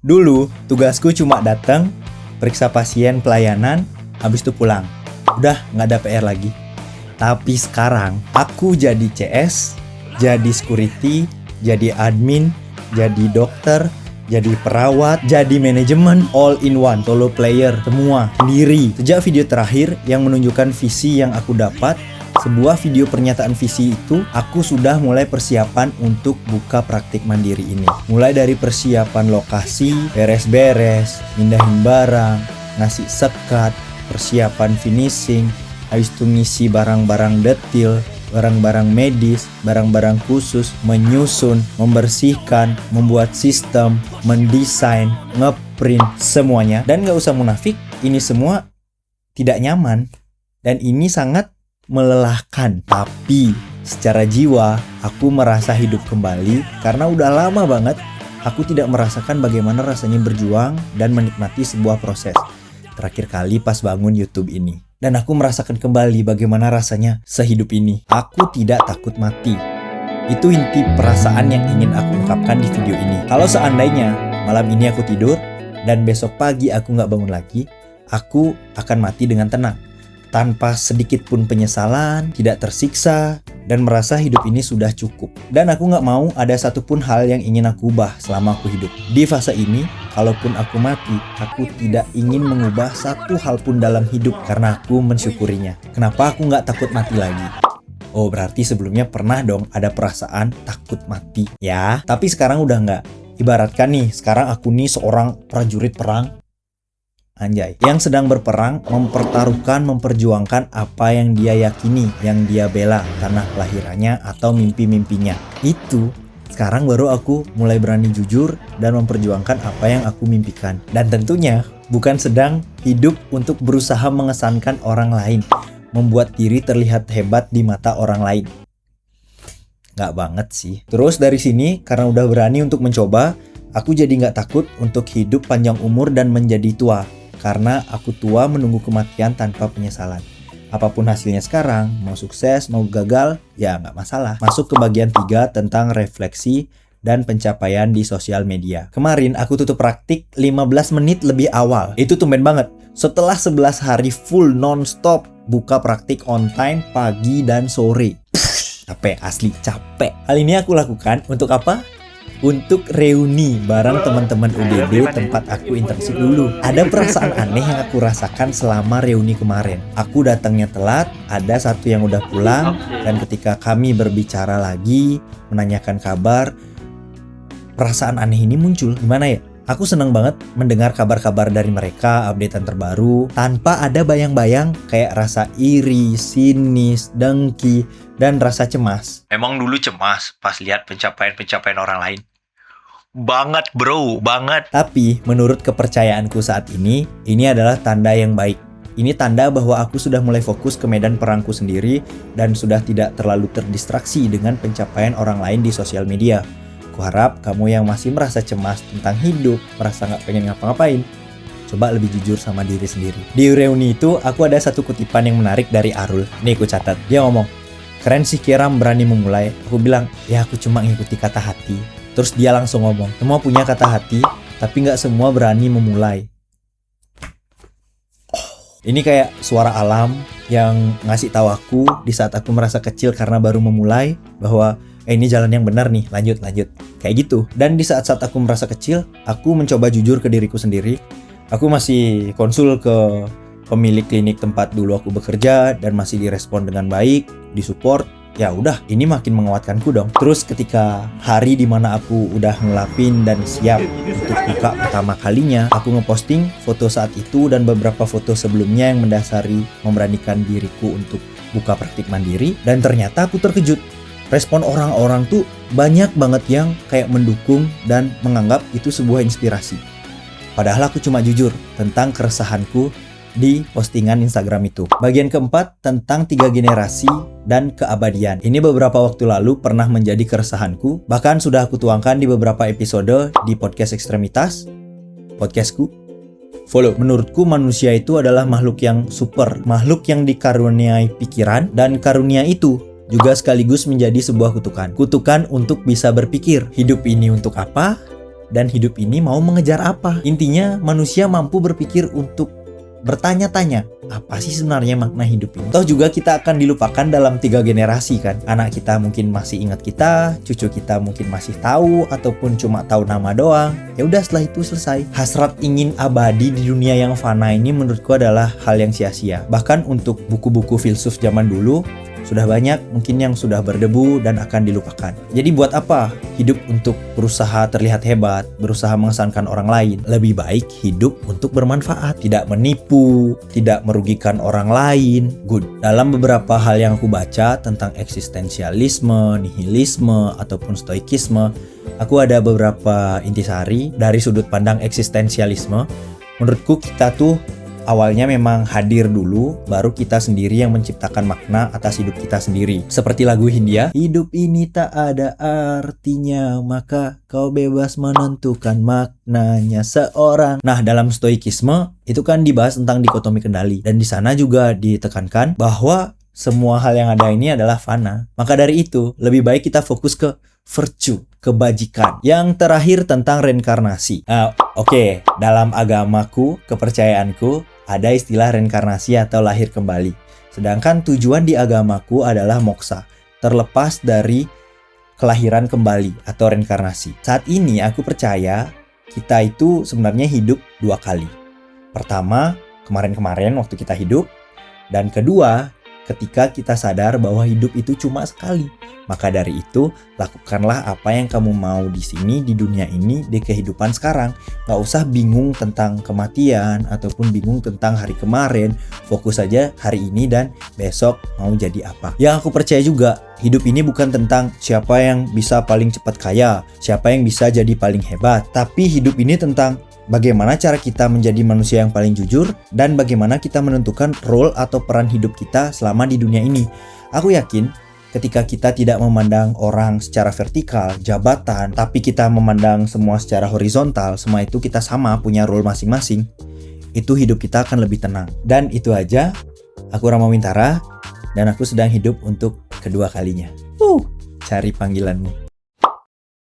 Dulu, tugasku cuma datang, periksa pasien pelayanan, habis itu pulang. Udah, nggak ada PR lagi. Tapi sekarang, aku jadi CS, jadi security, jadi admin, jadi dokter, jadi perawat, jadi manajemen, all in one, solo player, semua sendiri. Sejak video terakhir yang menunjukkan visi yang aku dapat, sebuah video pernyataan visi itu, aku sudah mulai persiapan untuk buka praktik mandiri ini. Mulai dari persiapan lokasi, beres-beres, mindahin barang, ngasih sekat, persiapan finishing, habis itu ngisi barang-barang detil, barang-barang medis, barang-barang khusus, menyusun, membersihkan, membuat sistem, mendesain, ngeprint, semuanya. Dan gak usah munafik, ini semua tidak nyaman. Dan ini sangat melelahkan. Tapi secara jiwa, aku merasa hidup kembali karena udah lama banget aku tidak merasakan bagaimana rasanya berjuang dan menikmati sebuah proses. Terakhir kali pas bangun YouTube ini. Dan aku merasakan kembali bagaimana rasanya sehidup ini. Aku tidak takut mati. Itu inti perasaan yang ingin aku ungkapkan di video ini. Kalau seandainya malam ini aku tidur dan besok pagi aku gak bangun lagi, aku akan mati dengan tenang. Tanpa sedikit pun penyesalan, tidak tersiksa, dan merasa hidup ini sudah cukup. Dan aku gak mau ada satupun hal yang ingin aku ubah selama aku hidup. Di fase ini, kalaupun aku mati, aku tidak ingin mengubah satu hal pun dalam hidup karena aku mensyukurinya. Kenapa aku gak takut mati lagi? Oh, berarti sebelumnya pernah dong ada perasaan takut mati. Ya, tapi sekarang udah gak. Ibaratkan nih, sekarang aku nih seorang prajurit perang. Anjay, yang sedang berperang, mempertaruhkan, memperjuangkan apa yang dia yakini, yang dia bela, tanah kelahirannya atau mimpi-mimpinya. Itu, sekarang baru aku mulai berani jujur dan memperjuangkan apa yang aku mimpikan. Dan tentunya, bukan sedang hidup untuk berusaha mengesankan orang lain, membuat diri terlihat hebat di mata orang lain. Gak banget sih. Terus dari sini, karena udah berani untuk mencoba, aku jadi gak takut untuk hidup panjang umur dan menjadi tua. Karena aku tua menunggu kematian tanpa penyesalan. Apapun hasilnya sekarang, mau sukses, mau gagal, ya nggak masalah. Masuk ke bagian 3 tentang refleksi dan pencapaian di sosial media. Kemarin aku tutup praktik 15 menit lebih awal. Itu tumben banget. Setelah 11 hari full non-stop buka praktik on time pagi dan sore. Capek, asli capek. Hal ini aku lakukan untuk apa? Untuk reuni bareng teman-teman UDD tempat aku internship dulu. Ada perasaan aneh yang aku rasakan selama reuni kemarin. Aku datangnya telat, ada satu yang udah pulang, dan ketika kami berbicara lagi, menanyakan kabar, perasaan aneh ini muncul. Gimana ya? Aku seneng banget mendengar kabar-kabar dari mereka, updatean terbaru, tanpa ada bayang-bayang kayak rasa iri, sinis, dengki, dan rasa cemas. Emang dulu cemas pas lihat pencapaian-pencapaian orang lain? Banget bro, banget. Tapi menurut kepercayaanku saat ini adalah tanda yang baik. Ini tanda bahwa aku sudah mulai fokus ke medan perangku sendiri dan sudah tidak terlalu terdistraksi dengan pencapaian orang lain di sosial media. Kuharap kamu yang masih merasa cemas tentang hidup, merasa gak pengen ngapa-ngapain, coba lebih jujur sama diri sendiri. Di reuni itu aku ada satu kutipan yang menarik dari Arul. Nih aku catat. Dia ngomong, "Keren sih Kiram berani memulai." Aku bilang, "Ya aku cuma ngikuti kata hati." Terus dia langsung ngomong, "Semua punya kata hati, tapi gak semua berani memulai." Ini kayak suara alam yang ngasih tahu aku di saat aku merasa kecil karena baru memulai bahwa ini jalan yang benar nih, lanjut. Kayak gitu. Dan di saat-saat aku merasa kecil, aku mencoba jujur ke diriku sendiri. Aku masih konsul ke pemilik klinik tempat dulu aku bekerja dan masih direspon dengan baik, disupport. Ya udah, ini makin menguatkanku dong. Terus ketika hari dimana aku udah ngelapin dan siap untuk buka pertama kalinya, aku ngeposting foto saat itu dan beberapa foto sebelumnya yang mendasari memberanikan diriku untuk buka praktik mandiri. Dan ternyata aku terkejut. Respon orang-orang tuh banyak banget yang kayak mendukung dan menganggap itu sebuah inspirasi. Padahal aku cuma jujur tentang keresahanku di postingan Instagram itu. Bagian keempat tentang 3 generasi dan keabadian. Ini beberapa waktu lalu pernah menjadi keresahanku, bahkan sudah aku tuangkan di beberapa episode di podcast Ekstremitas, podcastku. Follow. Menurutku manusia itu adalah makhluk yang super, makhluk yang dikaruniai pikiran, dan karunia itu juga sekaligus menjadi sebuah kutukan. Kutukan untuk bisa berpikir, hidup ini untuk apa? dan hidup ini mau mengejar apa. Intinya manusia mampu berpikir untuk bertanya-tanya, apa sih sebenarnya makna hidup ini? Toh juga kita akan dilupakan dalam 3 generasi kan. Anak kita mungkin masih ingat kita, cucu kita mungkin masih tahu, ataupun cuma tahu nama doang. Ya udah, setelah itu selesai. Hasrat ingin abadi di dunia yang fana ini menurutku adalah hal yang sia-sia. Bahkan untuk buku-buku filsuf zaman dulu, sudah banyak mungkin yang sudah berdebu dan akan dilupakan. Jadi buat apa hidup untuk berusaha terlihat hebat, berusaha mengesankan orang lain? Lebih baik hidup untuk bermanfaat, tidak menipu, tidak merugikan orang lain. Good. Dalam beberapa hal yang aku baca tentang eksistensialisme, nihilisme, ataupun stoikisme, aku ada beberapa intisari dari sudut pandang eksistensialisme. Menurutku kita tuh awalnya memang hadir dulu, baru kita sendiri yang menciptakan makna atas hidup kita sendiri. Seperti lagu Hindia, hidup ini tak ada artinya, maka kau bebas menentukan maknanya seorang. Nah, dalam stoikisme itu kan dibahas tentang dikotomi kendali, dan di sana juga ditekankan bahwa semua hal yang ada ini adalah fana. Maka dari itu, lebih baik kita fokus ke virtue, kebajikan. Yang terakhir tentang reinkarnasi. Oke, dalam agamaku, kepercayaanku, ada istilah reinkarnasi atau lahir kembali. Sedangkan tujuan di agamaku adalah moksa, terlepas dari kelahiran kembali atau reinkarnasi. Saat ini aku percaya kita itu sebenarnya hidup 2 kali. Pertama, kemarin-kemarin waktu kita hidup. Dan kedua, ketika kita sadar bahwa hidup itu cuma sekali. Maka dari itu, lakukanlah apa yang kamu mau di sini, di dunia ini, di kehidupan sekarang. Gak usah bingung tentang kematian, ataupun bingung tentang hari kemarin. Fokus saja hari ini dan besok mau jadi apa. Yang aku percaya juga, hidup ini bukan tentang siapa yang bisa paling cepat kaya, siapa yang bisa jadi paling hebat. Tapi hidup ini tentang bagaimana cara kita menjadi manusia yang paling jujur, dan bagaimana kita menentukan role atau peran hidup kita selama di dunia ini. Aku yakin ketika kita tidak memandang orang secara vertikal, jabatan, tapi kita memandang semua secara horizontal, semua itu kita sama punya role masing-masing, itu hidup kita akan lebih tenang. Dan itu aja, aku Rama Wintara, dan aku sedang hidup untuk kedua kalinya. Cari panggilanmu.